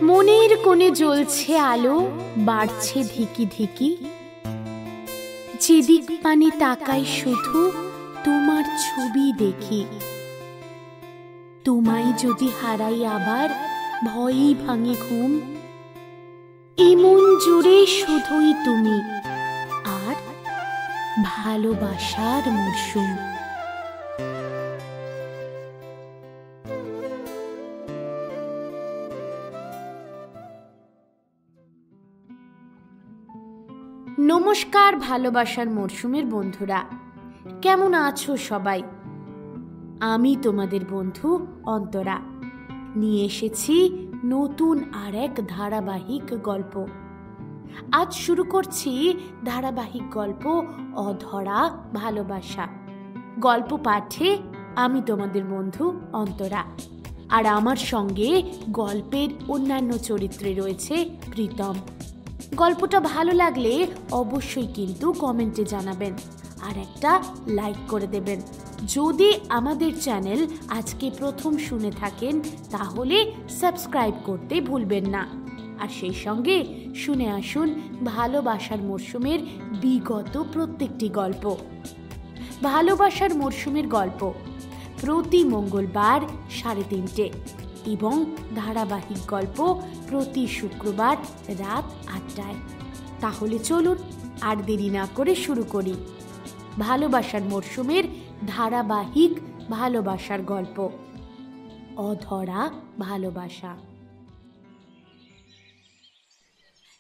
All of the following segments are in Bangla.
মনের কোণে জ্বলছে আলো, বাড়ছে ধিকি ধিকি। যেদিক পানে তাকাই শুধু তোমার ছবি দেখি। তোমায় যদি হারাই আবার ভয়েই ভাঙে ঘুম। এমন জুড়ে শুধুই তুমি আর ভালোবাসার মরশুম। নমস্কার ভালোবাসার মরশুমের বন্ধুরা, কেমন আছো সবাই? আমি তোমাদের বন্ধু অন্তরা নিয়ে এসেছি নতুন আর এক ধারাবাহিক গল্প। আজ শুরু করছি ধারাবাহিক গল্প অধরা ভালোবাসা। গল্প পাঠে আমি তোমাদের বন্ধু অন্তরা, আর আমার সঙ্গে গল্পের অন্যান্য চরিত্রে রয়েছে প্রীতম। গল্পটা ভালো লাগলে অবশ্যই কিন্তু কমেন্টে জানাবেন আর একটা লাইক করে দেবেন। যদি আমাদের চ্যানেল আজকে প্রথম শুনে থাকেন তাহলে সাবস্ক্রাইব করতে ভুলবেন না। আর সেই সঙ্গে শুনে আসুন ভালোবাসার মরশুমের বিগত প্রত্যেকটি গল্প। ভালোবাসার মরশুমের গল্প প্রতি মঙ্গলবার 3:30 এবং ধারাবাহিক গল্প প্রতি শুক্রবার রাত 8টায়। তাহলে চলুন আর দেরি না করে শুরু করি ভালোবাসার মরশুমের ধারাবাহিক ভালোবাসার গল্প অধরা ভালোবাসা।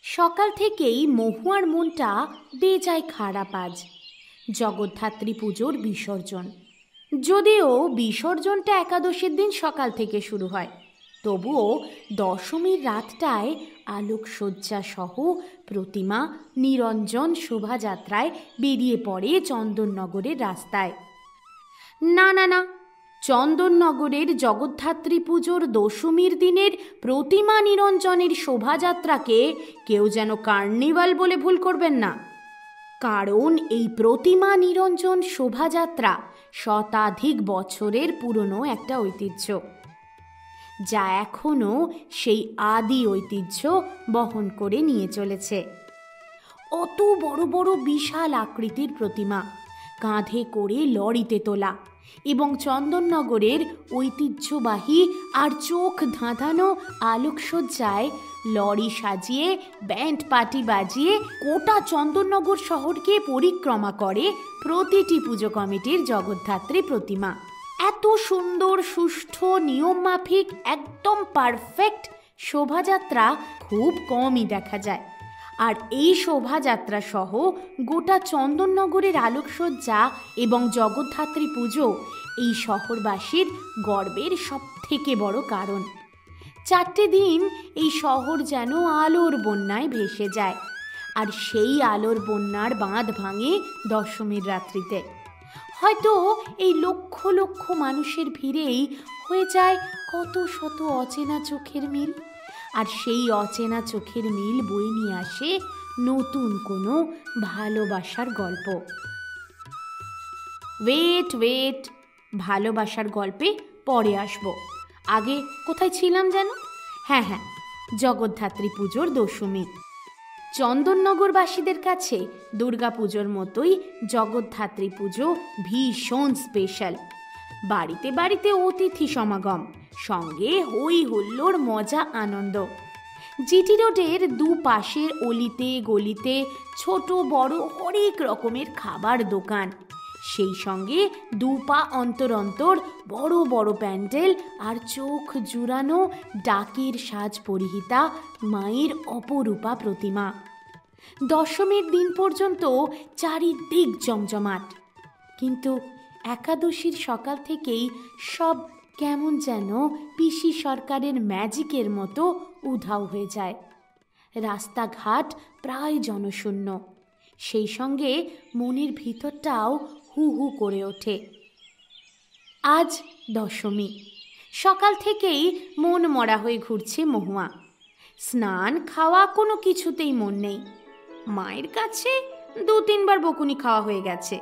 সকাল থেকেই মহুয়ার মনটা বেজায় খারাপ। আজ জগদ্ধাত্রী পুজোর বিসর্জন। যদিও বিসর্জনটা একাদশীর দিন সকাল থেকে শুরু হয়, তবুও দশমীর রাতটায় আলোকসজ্জা সহ প্রতিমা নিরঞ্জন শোভাযাত্রায় বেরিয়ে পড়ে চন্দননগরের রাস্তায়। না, চন্দননগরের জগদ্ধাত্রী পুজোর দশমীর দিনের প্রতিমা নিরঞ্জনের শোভাযাত্রাকে কেউ যেন কার্নিভাল বলে ভুল করবেন না। কারণ এই প্রতিমা নিরঞ্জন শোভাযাত্রা শতাধিক বছরের পুরনো একটা ঐতিহ্য, যা এখনও সেই আদি ঐতিহ্য বহন করে নিয়ে চলেছে। অত বড় বড় বিশাল আকৃতির প্রতিমা কাঁধে করে লরিতে তোলা এবং চন্দননগরের ঐতিহ্যবাহী আর চোখ ধাঁধানো আলোকসজ্জায় লরি সাজিয়ে ব্যান্ড পার্টি বাজিয়ে গোটা চন্দননগর শহরকে পরিক্রমা করে প্রতিটি পুজো কমিটির জগদ্ধাত্রী প্রতিমা। এত সুন্দর সুষ্ঠু নিয়ম মাফিক একদম পারফেক্ট শোভাযাত্রা খুব কমই দেখা যায়। আর এই শোভাযাত্রা সহ গোটা চন্দননগরের আলোকসজ্জা এবং জগদ্ধাত্রী পুজো এই শহরবাসীর গর্বের সবথেকে বড় কারণ। 4টে দিন এই শহর যেন আলোর বন্যায় ভেসে যায়, আর সেই আলোর বন্যার বাঁধ ভাঙে দশমীর রাত্রিতে। হয়তো এই লক্ষ লক্ষ মানুষের ভিড়েই হয়ে যায় কত শত অচেনা চোখের মিল, আর সেই অচেনা চোখের মিল বয়ে নিয়ে আসে নতুন কোনো ভালোবাসার গল্প। ওয়েট, ভালোবাসার গল্পে পরে আসব। আগে কোথায় ছিলাম যেন? হ্যাঁ, জগদ্ধাত্রী পুজোর দশমী। চন্দননগরবাসীদের কাছে দুর্গাপুজোর মতোই জগদ্ধাত্রী পুজো ভীষণ স্পেশাল। বাড়িতে বাড়িতে অতিথি সমাগম, সঙ্গে হই হুল্লোড়, মজা, আনন্দ। জিটি রোডের দুপাশের অলিতে গলিতে ছোট বড় হরেক রকমের খাবার দোকান, সেই সঙ্গে দুপা অন্তর অন্তর বড় বড় প্যান্ডেল আর চোখ জুড়ানো ডাকের সাজ পরিহিতা মায়ের অপরূপা প্রতিমা। দশমীর দিন পর্যন্ত চারিদিক জমজমাট, কিন্তু একাদশীর সকাল থেকেই সব কেমন যেন পিসি সরকারের ম্যাজিকের মতো উধাও হয়ে যায়। রাস্তাঘাট প্রায় জনশূন্য, সেই সঙ্গে মনের ভিতরটাও হু হু করে ওঠে। আজ দশমী। সকাল থেকেই মন মরা হয়ে ঘুরছে মহুয়া। স্নান খাওয়া কোনো কিছুতেই মন নেই। মায়ের কাছে 2-3 বার বকুনি খাওয়া হয়ে গেছে,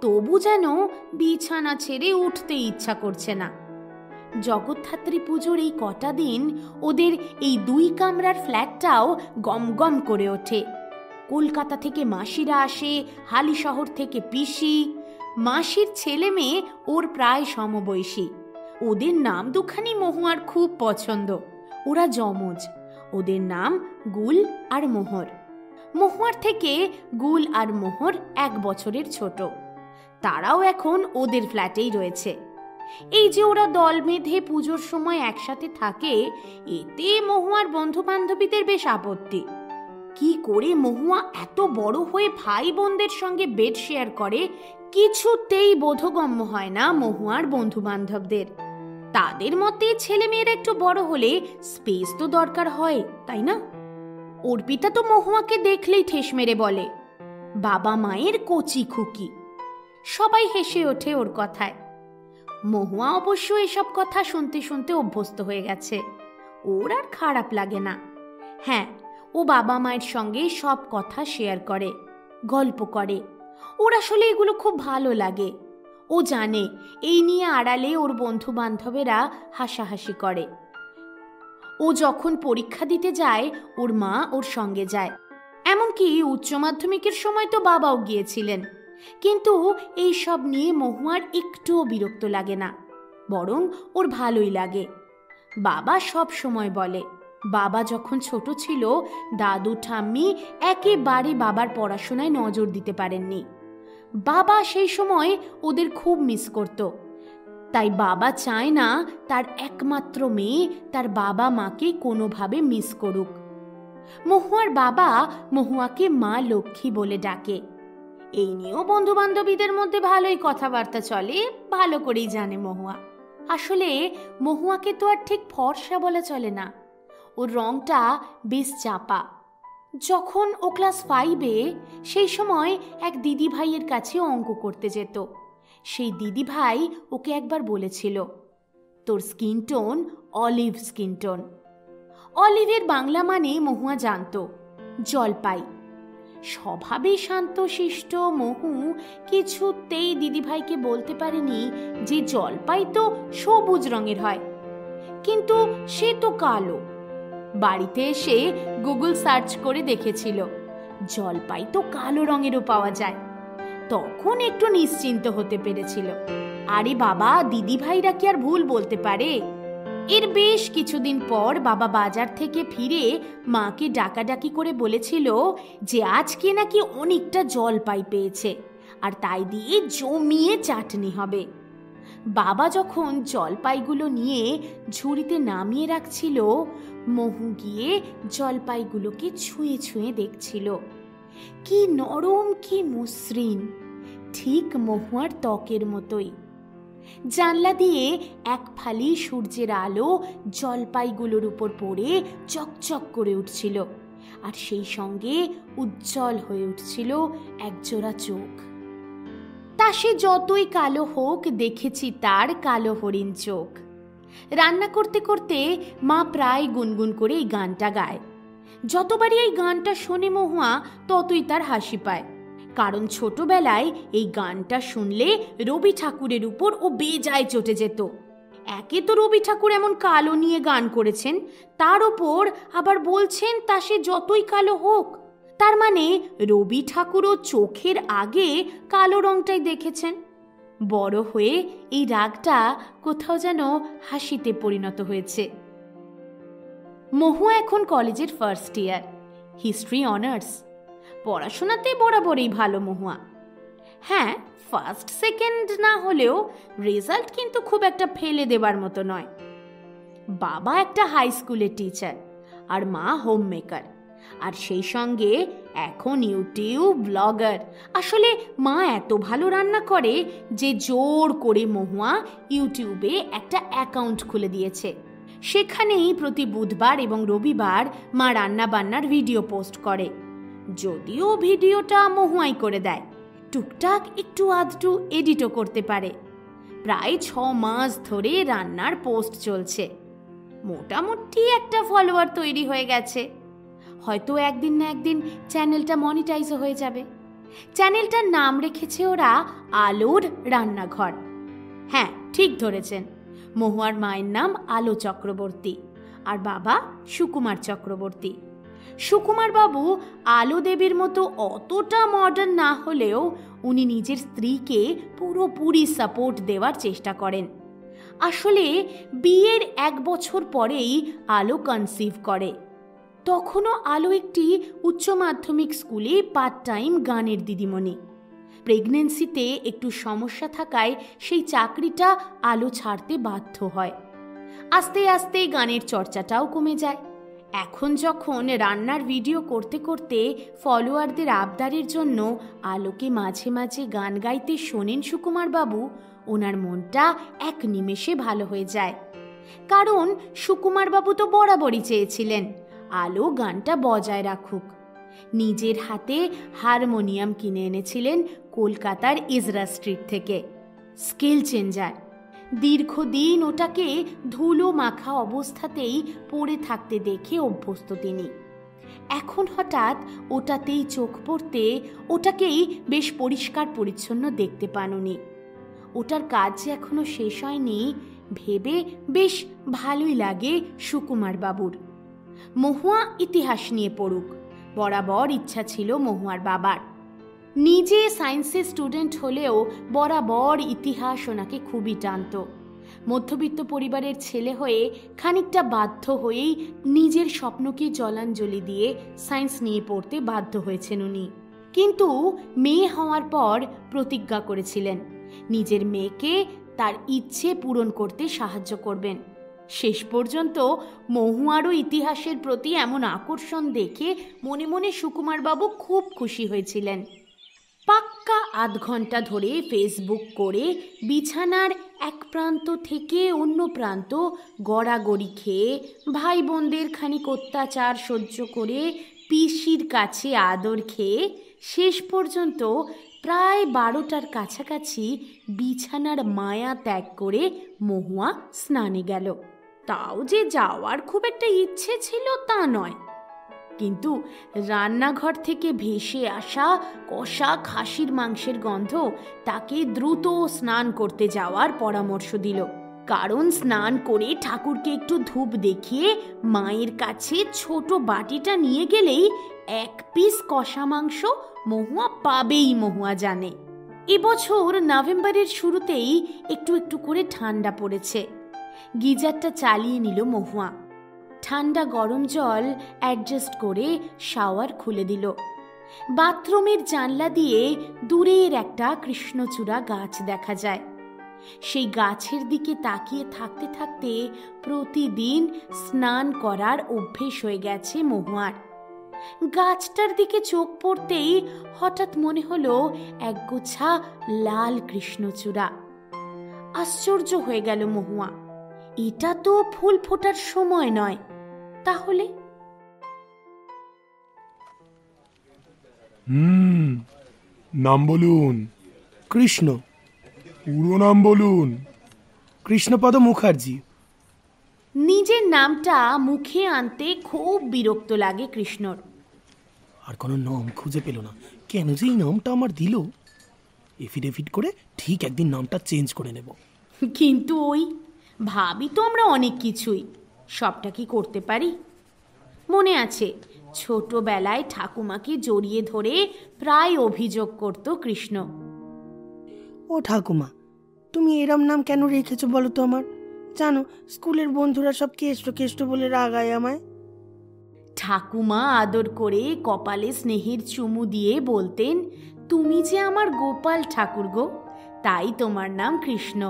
তবু যেন বিছানা ছেড়ে উঠতে ইচ্ছা করছে না। জগদ্ধাত্রী পুজোর এই কটা দিন ওদের এই 2 কামরার ফ্ল্যাটটাও গম গম করে ওঠে। কলকাতা থেকে মাসিরা আসে, হালি শহর থেকে পিসি। মাসির ছেলে মেয়ে ওর প্রায় সমবয়সী। ওদের নাম দুখানি মহুয়ার খুব পছন্দ। ওরা যমজ। ওদের নাম গুল আর মোহর। মহুয়ার থেকে গুল আর মোহর 1 বছরের ছোট। তারাও এখন ওদের ফ্ল্যাটেই রয়েছে। এই যে ওরা দল বেঁধে পুজোর সময় একসাথে থাকে, এতে মহুয়ার বন্ধু বান্ধবীদের বেশ আপত্তি। কি করে মহুয়া এত বড় হয়ে ভাই বোনদের সঙ্গে বেড শেয়ার করে, কিছুতেই বোধগম্য হয় না মহুয়ার বন্ধু বান্ধবদের। তাদের মতে ছেলে মেয়েরা একটু বড় হলে স্পেস তো দরকার হয়, তাই না? অর্পিতা তো মহুয়াকে দেখলেই ঠেস মেরে বলে, বাবা মায়ের কচি খুকি। সবাই হেসে ওঠে ওর কথায়। মহুয়া অবশ্য এসব কথা শুনতে শুনতে অভ্যস্ত হয়ে গেছে। ওর আর খারাপ লাগে না। হ্যাঁ, ও বাবা মায়ের সঙ্গে সব কথা শেয়ার করে, গল্প করে। ওর আসলে এগুলো খুব ভালো লাগে। ও জানে এই নিয়ে আড়ালে ওর বন্ধু বান্ধবেরা হাসাহাসি করে। ও যখন পরীক্ষা দিতে যায় ওর মা ওর সঙ্গে যায়। এমনকি উচ্চ মাধ্যমিকের সময় তো বাবাও গিয়েছিলেন। কিন্তু এই সব নিয়ে মহুয়ার একটুও বিরক্ত লাগে না, বরং ওর ভালোই লাগে। বাবা সব সময় বলে, বাবা যখন ছোট ছিল দাদু ঠাম্মি একেবারে বাবার পড়াশোনায় নজর দিতে পারেননি। বাবা সেই সময় ওদের খুব মিস করত। তাই বাবা চায় না তার একমাত্র মেয়ে তার বাবা মাকে কোনোভাবে মিস করুক। মহুয়ার বাবা মহুয়াকে মা লক্ষ্মী বলে ডাকে। এই নিয়েও বন্ধু বান্ধবীদের মধ্যে ভালোই কথাবার্তা চলে, ভালো করেই জানে মহুয়া। আসলে মহুয়াকে তো আর ঠিক ফর্সা বলা চলে না, ওর রংটা বেশ চাপা। যখন ও ক্লাস 5-এ, সেই সময় এক দিদি ভাইয়ের কাছে অঙ্ক করতে যেত। সেই দিদি ভাই ওকে একবার বলেছিল, তোর skin tone olive skin tone. অলিভের বাংলা মানে মহুয়া জানত, জলপাই। স্বভাবে শান্তশিষ্ট মহু কিছুতেই দিদিভাইকে বলতে পারেনি যে জলপাই তো সবুজ রঙের হয়, কিন্তু সে তো কালো। বাড়িতে এসে গুগল সার্চ করে দেখেছিল জলপাই তো কালো রঙেরও পাওয়া যায়। তখন একটু নিশ্চিন্ত হতে পেরেছিল। আরে বাবা, দিদিভাইরা কি আর ভুল বলতে পারে? এর বেশ কিছুদিন পর বাবা বাজার থেকে ফিরে মাকে ডাকাডাকি করে বলেছিল যে আজকে নাকি অনেকটা জলপাই পেয়েছে, আর তাই দিয়ে জমিয়ে চাটনি হবে। বাবা যখন জলপাইগুলো নিয়ে ঝুড়িতে নামিয়ে রাখছিল, মহু গিয়ে জলপাইগুলোকে ছুঁয়ে ছুঁয়ে দেখছিল। কি নরম, কি মসৃণ, ঠিক মহুয়ার ত্বকের মতোই। জানলা দিয়ে এক ফালি সূর্যের আলো জলপাইগুলোর উপর পড়ে চকচক করে উঠছিল, আর সেই সঙ্গে উজ্জ্বল হয়ে উঠছিল একজোড়া চোখ। তা সে যতই কালো হোক, দেখেছি তার কালো হরিণ চোখ। রান্না করতে করতে মা প্রায় গুনগুন করে এই গানটা গায়। যতবারই এই গানটা শোনে মহুয়া, ততই তার হাসি পায়। কারণ ছোটবেলায় এই গানটা শুনলে রবি ঠাকুরের উপর ও বেজায় চটে যেত। একে তো রবি ঠাকুর এমন কালো নিয়ে গান করেছেন, তার ওপর আবার বলছেন তা সে যতই কালো হোক। তার মানে রবি ঠাকুরও চোখের আগে কালো রংটাই দেখেছেন। বড় হয়ে এই রাগটা কোথাও যেন হাসিতে পরিণত হয়েছে। মহু এখন কলেজের ফার্স্ট ইয়ার, হিস্ট্রি অনার্স। পড়াশোনাতে বরাবরই ভালো মহুয়া। হ্যাঁ, ফার্স্ট সেকেন্ড না হলেও রেজাল্ট কিন্তু খুব একটা ফেলে দেবার মতো নয়। বাবা একটা হাই স্কুলের টিচার আর মা হোম মেকার, আর সেই সঙ্গে এখন ইউটিউব ব্লগার। আসলে মা এত ভালো রান্না করে যে জোর করে মহুয়া ইউটিউবে একটা অ্যাকাউন্ট খুলে দিয়েছে। সেখানেই প্রতি বুধবার এবং রবিবার মা রান্না বান্নার ভিডিও পোস্ট করে। যদিও ভিডিওটা মহুয়াই করে দেয়, টুকটাক একটু আধটু এডিটও করতে পারে। প্রায় 6 মাস ধরে রান্নার পোস্ট চলছে। মোটামুটি একটা ফলোয়ার তৈরি হয়ে গেছে। হয়তো একদিন না একদিন চ্যানেলটা মনিটাইজও হয়ে যাবে। চ্যানেলটার নাম রেখেছে ওরা আলোর রান্নাঘর। হ্যাঁ, ঠিক ধরেছেন, মহুয়ার মায়ের নাম আলো চক্রবর্তী আর বাবা সুকুমার চক্রবর্তী। সুকুমার বাবু আলো দেবীর মতো অতটা মডার্ন না হলেও উনি নিজের স্ত্রীকে পুরোপুরি সাপোর্ট দেওয়ার চেষ্টা করেন। আসলে বিয়ের 1 বছর পরেই আলো কনসিভ করে। তখনও আলো একটি উচ্চ মাধ্যমিক স্কুলে পার্ট টাইম গানের দিদিমণি। প্রেগনেন্সিতে একটু সমস্যা থাকায় সেই চাকরিটা আলো ছাড়তে বাধ্য হয়। আস্তে আস্তে গানের চর্চাটাও কমে যায়। এখন যখন রান্নার ভিডিও করতে করতে ফলোয়ারদের আবদারের জন্য আলোকে মাঝে মাঝে গান গাইতে শোনেন সুকুমার বাবু, ওনার মনটা এক নিমেষে ভালো হয়ে যায়। কারণ সুকুমার বাবু তো বরাবরই চেয়েছিলেন আলো গানটা বজায় রাখুক। নিজের হাতে হারমোনিয়াম কিনে এনেছিলেন কলকাতার ইজরা স্ট্রিট থেকে, স্কেল চেঞ্জার। দীর্ঘদিন ওটাকে ধুলো মাখা অবস্থাতেই পড়ে থাকতে দেখে অভ্যস্ত তিনি। এখন হঠাৎ ওটাতেই চোখ পড়তে ওটাকেই বেশ পরিষ্কার পরিচ্ছন্ন দেখতে পান উনি। ওটার কাজ যে এখনো শেষ হয়নি ভেবে বেশ ভালোই লাগে সুকুমার বাবুর। মহুয়া ইতিহাস নিয়ে পড়ুক, বরাবর ইচ্ছা ছিল মহুয়ার বাবার। নিজে সায়েন্সের স্টুডেন্ট হলেও বরাবর ইতিহাস ওনাকে খুবই টানত। মধ্যবিত্ত পরিবারের ছেলে হয়ে খানিকটা বাধ্য হয়েই নিজের স্বপ্নকে জলাঞ্জলি দিয়ে সায়েন্স নিয়ে পড়তে বাধ্য হয়েছেন উনি। কিন্তু মেয়ে হওয়ার পর প্রতিজ্ঞা করেছিলেন নিজের মেয়েকে তার ইচ্ছে পূরণ করতে সাহায্য করবেন। শেষ পর্যন্ত মহুয়ারও ইতিহাসের প্রতি এমন আকর্ষণ দেখে মনে মনে সুকুমার বাবু খুব খুশি হয়েছিলেন। পাক্কা 8 ঘন্টা ধরে ফেসবুক করে বিছানার এক প্রান্ত থেকে অন্য প্রান্ত গড়াগড়ি খেয়ে ভাই বোনদের খানিক অত্যাচার সহ্য করে পিসির কাছে আদর খেয়ে শেষ পর্যন্ত প্রায় 12টার কাছাকাছি বিছানার মায়া ত্যাগ করে মহুয়া স্নানে গেল। তাও যে যাওয়ার খুব একটা ইচ্ছে ছিল তা নয়, কিন্তু রান্নাঘর থেকে ভেসে আসা কষা খাসির মাংসের গন্ধ তাকে দ্রুত স্নান করতে যাওয়ার পরামর্শ দিল। কারণ স্নান করে ঠাকুরকে একটু ধূপ দেখিয়ে মায়ের কাছে ছোট বাটিটা নিয়ে গেলেই 1 পিস কষা মাংস মহুয়া পাবেই মহুয়া জানে। এবছর নভেম্বরের শুরুতেই একটু একটু করে ঠান্ডা পড়েছে। গিজারটা চালিয়ে নিল মহুয়া। ঠান্ডা গরম জল অ্যাডজাস্ট করে শাওয়ার খুলে দিল। বাথরুমের জানলা দিয়ে দূরের একটা কৃষ্ণচূড়া গাছ দেখা যায়। সেই গাছের দিকে তাকিয়ে থাকতে থাকতে প্রতিদিন স্নান করার অভ্যেস হয়ে গেছে মহুয়ার। গাছটার দিকে চোখ পড়তেই হঠাৎ মনে হলো একগোছা লাল কৃষ্ণচূড়া। আশ্চর্য হয়ে গেল মহুয়া, এটা তো ফুল ফোটার সময় নয়, তাহলে? নাম বলুন। কৃষ্ণ। পুরো নাম বলুন। কৃষ্ণপদ মুখার্জি। নিজের নামটা মুখে আনতে খুব বিরক্ত লাগে কৃষ্ণর। আর কোনো নাম খুঁজে পেল না, কেন যে এই নামটা আমার দিল। এফিডেভিট করে ঠিক একদিন নামটা চেঞ্জ করে নেব। কিন্তু ওই ভাবি তো আমরা অনেক কিছুই, সবটা কি করতে পারি? মনে আছে ছোটবেলায় ঠাকুমাকে জড়িয়ে ধরে প্রায় অভিযোগ করত কৃষ্ণ, ও ঠাকুমা, তুমি এরম নাম কেন রেখেছো বলো তো আমার? জানো স্কুলের বন্ধুরা সব কেষ্ট কেষ্ট বলে রাগায় আমায়। ঠাকুমা আদর করে কপালে স্নেহের চুমু দিয়ে বলতেন, তুমি যে আমার গোপাল ঠাকুর গো, তাই তোমার নাম কৃষ্ণ।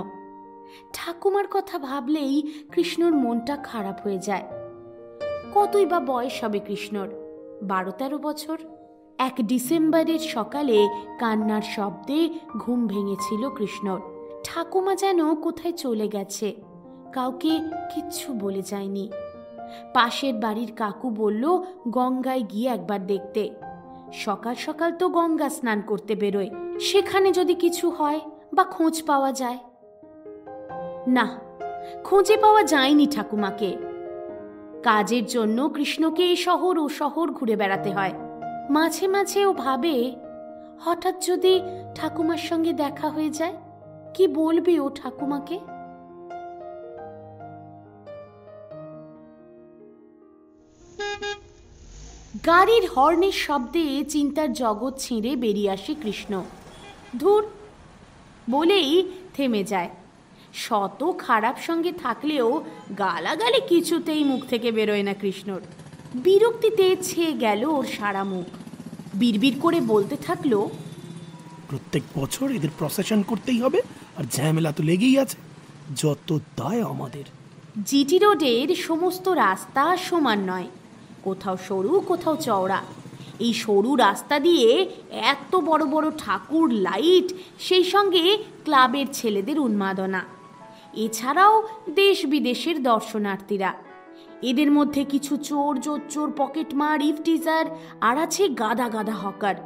ঠাকুমার কথা ভাবলেই কৃষ্ণর মনটা খারাপ হয়ে যায়। কতই বা বয়স হবে কৃষ্ণর? 12-13 বছর। 1 ডিসেম্বরের সকালে কান্নার শব্দে ঘুম ভেঙেছিল কৃষ্ণর। ঠাকুমা যেন কোথায় চলে গেছে, কাউকে কিচ্ছু বলে যায়নি। পাশের বাড়ির কাকু বলল গঙ্গায় গিয়ে একবার দেখতে। সকাল সকাল তো গঙ্গা স্নান করতে বেরোয়, সেখানে যদি কিছু হয় বা খোঁজ পাওয়া যায়। না, খুঁজে পাওয়া যায়নি ঠাকুমাকে। কাজের জন্য কৃষ্ণকে এই শহর ও শহর ঘুরে বেড়াতে হয়। মাঝে মাঝে ও ভাবে, হঠাৎ যদি ঠাকুমার সঙ্গে দেখা হয়ে যায়, কি বলবে ও ঠাকুমাকে? গাড়ির হর্নের শব্দে চিন্তার জগৎ ছিঁড়ে বেরিয়ে আসে কৃষ্ণ। ধুর বলেই থেমে যায়। শত খারাপ সঙ্গে থাকলেও গালাগালি কিছুতেই মুখ থেকে বেরোয় না কৃষ্ণর। বিরক্তিতে ছেয়ে গেল ওর সারা মুখ। বিড়বিড় করে বলতে থাকলো, প্রত্যেক বছর এদের প্রসেশন করতেই হবে, আর ঝামেলা তো লেগেই আছে, যত দায় আমাদের। জিটি রোডের সমস্ত রাস্তা সমান নয়, কোথাও সরু কোথাও চওড়া। এই সরু রাস্তা দিয়ে এত বড় বড় ঠাকুর, লাইট, সেই সঙ্গে ক্লাবের ছেলেদের উন্মাদনা, এছাড়াও দেশ বিদেশের দর্শনার্থীরা। এদের মধ্যে কিছু চোর, জোচ্চোর, পকেটমার, ইফটিজার, আর আছে গাদা গাদা হকার।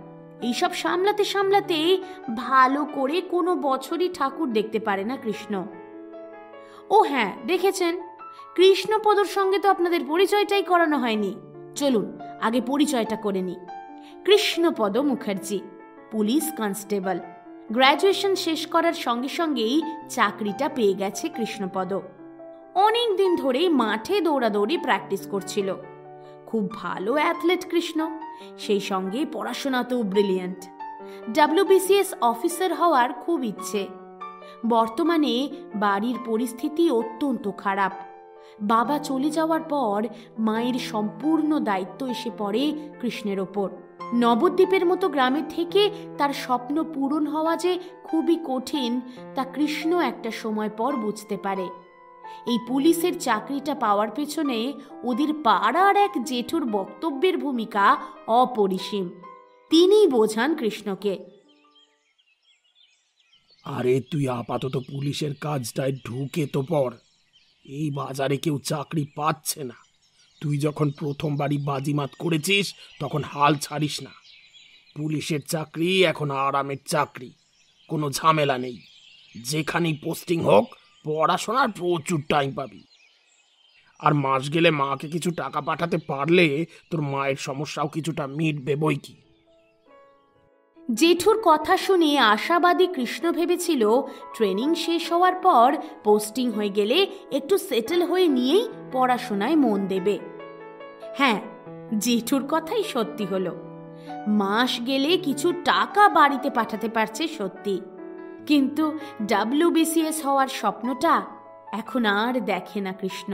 এইসব সামলাতে সামলাতে ভালো করে কোনো বছরই ঠাকুর দেখতে পারে না কৃষ্ণ। ও হ্যাঁ, দেখেছেন, কৃষ্ণপদর সঙ্গে তো আপনাদের পরিচয়টাই করানো হয়নি। চলুন আগে পরিচয়টা করে নিই। Krishnapada Mukherjee, police constable. Graduation শেষ করার সঙ্গে সঙ্গেই চাকরিটা পেয়ে গেছে কৃষ্ণপদ। অনেক দিন ধরেই মাঠে দৌড়াদৌড়ি প্র্যাকটিস করছিল। খুব ভালো অ্যাথলেট কৃষ্ণ, সেই সঙ্গে পড়াশোনাতেও ব্রিলিয়ান্ট। WBCS অফিসার হওয়ার খুব ইচ্ছে। বর্তমানে বাড়ির পরিস্থিতি অত্যন্ত খারাপ। বাবা চলে যাওয়ার পর মায়ের সম্পূর্ণ দায়িত্ব এসে পড়ে কৃষ্ণের ওপর। নবদ্বীপের মতো গ্রামে থেকে তার স্বপ্ন পূরণ হওয়া যে খুবই কঠিন, তা কৃষ্ণ একটা সময় পর বুঝতে পারে। এই পুলিশের চাকরিটা পাওয়ার পেছনে ওদের পাড়ার এক জেঠুর বক্তব্যের ভূমিকা অপরিসীম। তিনিই বোঝান কৃষ্ণকে, আরে তুই আপাতত পুলিশের কাজটায় ঢুকে তো পড়। এই বাজারে কেউ চাকরি পাচ্ছে না। তুই যখন প্রথমবারই বাজিমাত করেছিস তখন হাল ছাড়িস না। পুলিশের চাকরি এখন আরামের চাকরি, কোনো ঝামেলা নেই। যেখানেই পোস্টিং হোক পড়াশোনার প্রচুর টাইম পাবি। আর মাস গেলে মাকে কিছু টাকা পাঠাতে পারলে তোর মায়ের সমস্যাও কিছুটা মিটবে বই কি। জেঠুর কথা শুনে আশাবাদী কৃষ্ণ ভেবেছিল ট্রেনিং শেষ হওয়ার পর পোস্টিং হয়ে গেলে একটু সেটেল হয়ে নিয়েই পড়াশোনায় মন দেবে। হ্যাঁ, জেঠুর কথাই সত্যি হলো। মাস গেলে কিছু টাকা বাড়িতে পাঠাতে পারছে সত্যি, কিন্তু WBCS হওয়ার স্বপ্নটা এখন আর দেখে না কৃষ্ণ,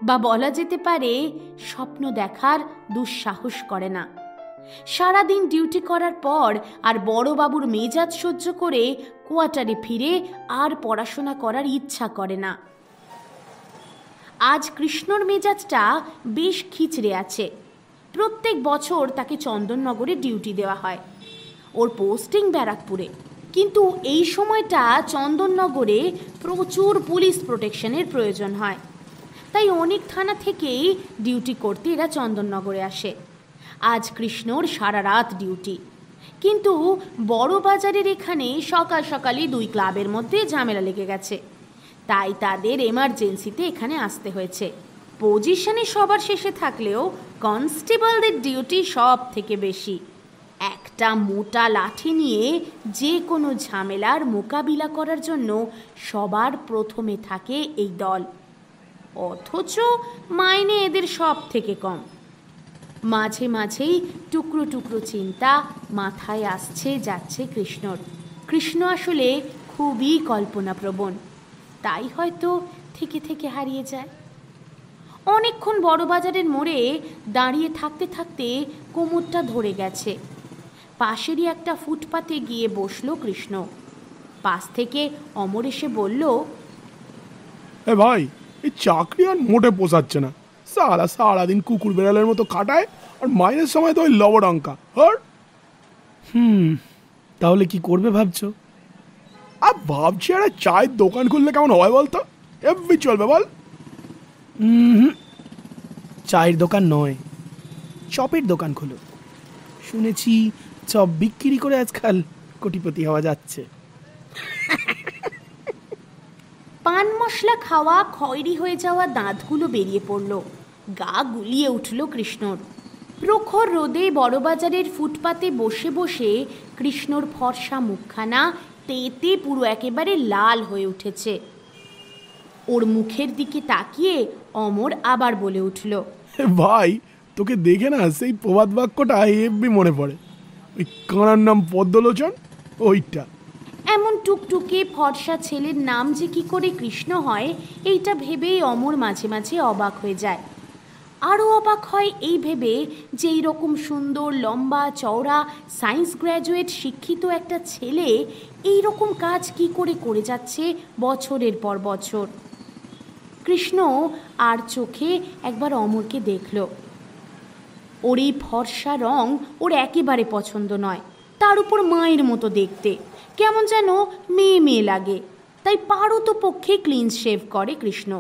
বা বলা যেতে পারে স্বপ্ন দেখার দুঃসাহস করে না। সারাদিন ডিউটি করার পর আর বড়বাবুর মেজাজ সহ্য করে কোয়ার্টারে ফিরে আর পড়াশোনা করার ইচ্ছা করে না। আজ কৃষ্ণর মেজাজটা বেশ খিচড়ে আছে। প্রত্যেক বছর তাকে চন্দননগরে ডিউটি দেওয়া হয়। ওর পোস্টিং ব্যারাকপুরে, কিন্তু এই সময়টা চন্দননগরে প্রচুর পুলিশ প্রোটেকশনের প্রয়োজন হয়। তাই অনেক থানা থেকেই ডিউটি করতে এরা চন্দননগরে আসে। আজ কৃষ্ণর সারা রাত ডিউটি, কিন্তু বড় বাজারের এখানে সকাল সকালই 2 ক্লাবের মধ্যে ঝামেলা লেগে গেছে, তাই তাদের এমার্জেন্সিতে এখানে আসতে হয়েছে। পজিশনে সবার শেষে থাকলেও কনস্টেবলদের ডিউটি সব থেকে বেশি। একটা মোটা লাঠি নিয়ে যে কোনো ঝামেলার মোকাবিলা করার জন্য সবার প্রথমে থাকে এই দল, অথচ মাইনে এদের সব থেকে কম। মাঝে মাঝেই টুকরো টুকরো চিন্তা মাথায় আসছে যাচ্ছে কৃষ্ণর। কৃষ্ণ আসলে খুবই কল্পনাপ্রবণ, তাই হয়তো থেকে থেকে হারিয়ে যায়। অনেকক্ষণ বড়বাজারের মোড়ে দাঁড়িয়ে থাকতে থাকতে কোমরটা ধরে গেছে। পাশেরই একটা ফুটপাতে গিয়ে বসলো কৃষ্ণ। পাশ থেকে অমর এসে বলল, এ ভাই, এই চাকরি আর মোটে পোষাচ্ছে না। সারাদিন কুকুর বেড়ালের মতো কাটায়, আর মাইনের সময় তো ওই লবডঙ্কা। আর তাহলে কি করবে ভাবছো? ভাবছি আরে চায়ের দোকান খুললে কেমন হয় বলতো? এমনি চলবে বল? চায়ের দোকান নয়, চপের দোকান খোলো। শুনেছি চপ বিক্রি করে আজকাল কোটিপতি হওয়া যাচ্ছে। পান মশলা খাওয়া খয়েরি হয়ে যাওয়া দাঁতগুলো বেরিয়ে পড়ল। গা গুলিয়ে উঠল কৃষ্ণর। প্রখর রোদে বড়বাজারের ফুটপাতে বসে বসে কৃষ্ণর ফর্সা মুখখানা তেতে পুরো একেবারে লাল হয়ে উঠেছে। ওর মুখের দিকে তাকিয়ে অমর আবার বলে উঠল, ভাই, তোকে দেখে না সেই প্রবাদ বাক্যটা হেব্বি মনে পড়ে, ওই কানার নাম পদ্মলোচন, ওইটা। এমন টুকটুকে ফর্সা ছেলের নাম যে কি করে কৃষ্ণ হয় এইটা ভেবেই অমর মাঝে মাঝে অবাক হয়ে যায়। আরও অবাক হয় এই ভেবে যে এইরকম সুন্দর লম্বা চওড়া সায়েন্স গ্র্যাজুয়েট শিক্ষিত একটা ছেলে এই রকম কাজ কি করে যাচ্ছে বছরের পর বছর। কৃষ্ণ আর চোখে একবার অমরকে দেখল। ওর এই ফর্সা রং ওর একেবারে পছন্দ নয়, তার উপর মায়ের মতো দেখতে, কেমন যেন মেয়ে মেয়ে লাগে। তাই পারতপক্ষে ক্লিন শেভ করে কৃষ্ণ।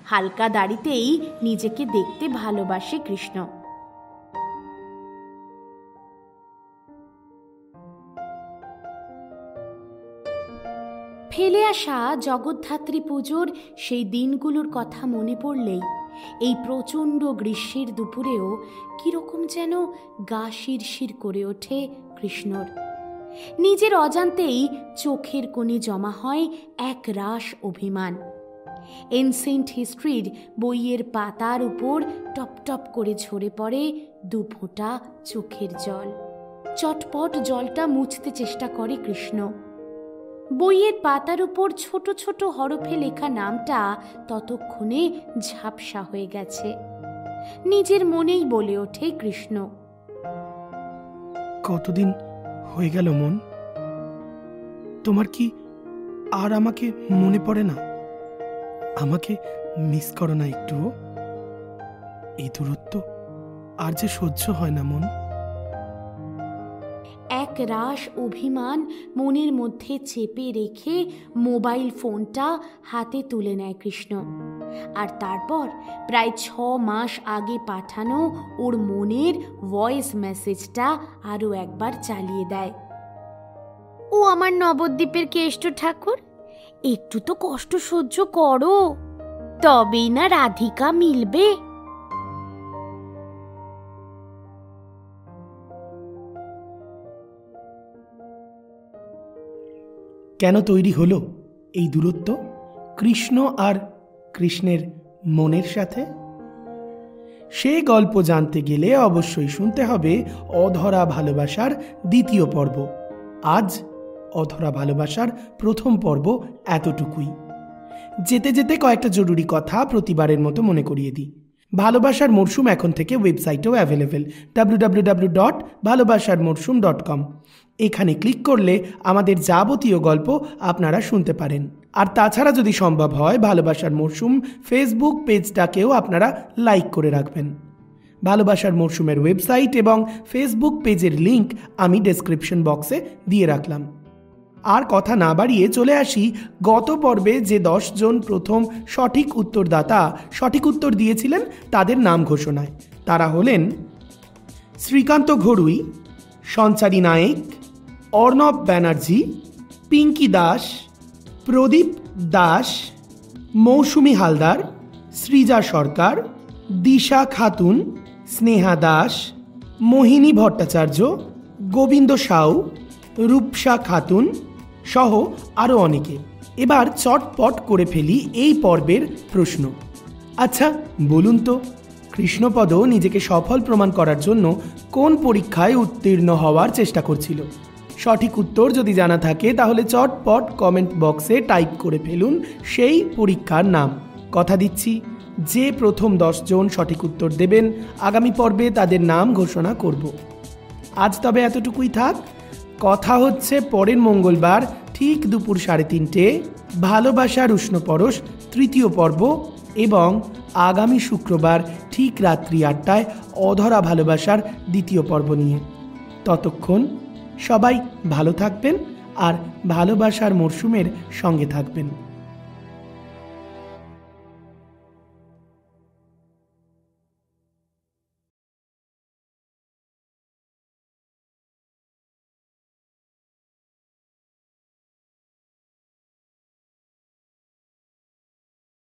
হালকা দাড়িতেই নিজেকে দেখতে ভালোবাসে কৃষ্ণ। ফেলে আসা জগদ্ধাত্রী পুজোর সেই দিনগুলোর কথা মনে পড়লেই এই প্রচণ্ড গ্রীষ্মের দুপুরেও কীরকম যেন গা শিরশির করে ওঠে কৃষ্ণর। নিজের অজান্তেই চোখের কোণে জমা হয় এক রাশ অভিমান। এনসেন্ট হিস্ট্রির বইয়ের পাতার উপর টপ টপ করে ঝরে পড়ে দু ফোঁটা চোখের জল। চটপট জলটা মুছতে চেষ্টা করে কৃষ্ণ। বইয়ের পাতার উপর ছোট ছোট হরফে লেখা নামটা ততক্ষণে ঝাপসা হয়ে গেছে। নিজের মনেই বলে ওঠে কৃষ্ণ, কতদিন হয়ে গেল মন, তোমার কি আর আমাকে মনে পড়ে না? আমাকে মিস করো না একটুও? এই দূরত্ব আর যে সহ্য হয় না মন। এক রাশ অভিমান মনের মধ্যে চেপে রেখে মোবাইল ফোনটা হাতে তুলে নেয় কৃষ্ণ। আর তারপর প্রায় 6 মাস আগে পাঠানো ওর মনের ভয়েস মেসেজটা আরও একবার চালিয়ে দেয়। ও আমার নবদ্বীপের কেষ্ট ঠাকুর, একটু তো কষ্ট সহ্য করো, তবেই না রাধিকা মিলবে। কেন তৈরি হলো এই দূরত্ব কৃষ্ণ আর কৃষ্ণের মনের সাথে? সে গল্প জানতে গেলে অবশ্যই শুনতে হবে অধরা ভালোবাসার 2য় পর্ব। আজ অধরা ভালোবাসার 1ম পর্ব এতটুকুই। যেতে যেতে কয়েকটা জরুরি কথা প্রতিবারের মতো মনে করিয়ে দিই। ভালোবাসার মরশুম এখন থেকে ওয়েবসাইটেও অ্যাভেলেবেল, www.ভালোবাসারমরশুম.com। এখানে ক্লিক করলে আমাদের যাবতীয় গল্প আপনারা শুনতে পারেন। আর তাছাড়া যদি সম্ভব হয় ভালোবাসার মরশুম ফেসবুক পেজটাকেও আপনারা লাইক করে রাখবেন। ভালোবাসার মরশুমের ওয়েবসাইট এবং ফেসবুক পেজের লিংক আমি ডেসক্রিপশন বক্সে দিয়ে রাখলাম। আর কথা না বাড়িয়ে চলে আসি গত পর্বে যে 10 জন প্রথম সঠিক উত্তরদাতা সঠিক উত্তর দিয়েছিলেন তাদের নাম ঘোষণায়। তারা হলেন শ্রীকান্ত ঘড়ুই, সঞ্চারী নায়েক, অর্ণব ব্যানার্জি, পিঙ্কি দাস, প্রদীপ দাস, মৌসুমী হালদার, সৃজা সরকার, দিশা খাতুন, স্নেহা দাস, মোহিনী ভট্টাচার্য, গোবিন্দ সাউ, রূপসা খাতুন সহ আরও অনেকে। এবার চটপট করে ফেলি এই পর্বের প্রশ্ন। আচ্ছা বলুন তো, কৃষ্ণপদ নিজেকে সফল প্রমাণ করার জন্য কোন পরীক্ষায় উত্তীর্ণ হওয়ার চেষ্টা করছিল? সঠিক উত্তর যদি জানা থাকে তাহলে চটপট কমেন্ট বক্সে টাইপ করে ফেলুন সেই পরীক্ষার নাম। কথা দিচ্ছি, যে প্রথম 10 জন সঠিক উত্তর দেবেন আগামী পর্বে তাদের নাম ঘোষণা করব। আজ তবে এতটুকুই থাক। কথা হচ্ছে পরের মঙ্গলবার ঠিক দুপুর 3:30 ভালোবাসার উষ্ণ পরশ 3য় পর্ব এবং আগামী শুক্রবার ঠিক রাত্রি 8টায় অধরা ভালোবাসার 2য় পর্ব নিয়ে। ততক্ষণ সবাই ভালো থাকবেন আর ভালোবাসার মরশুমের সঙ্গে থাকবেন।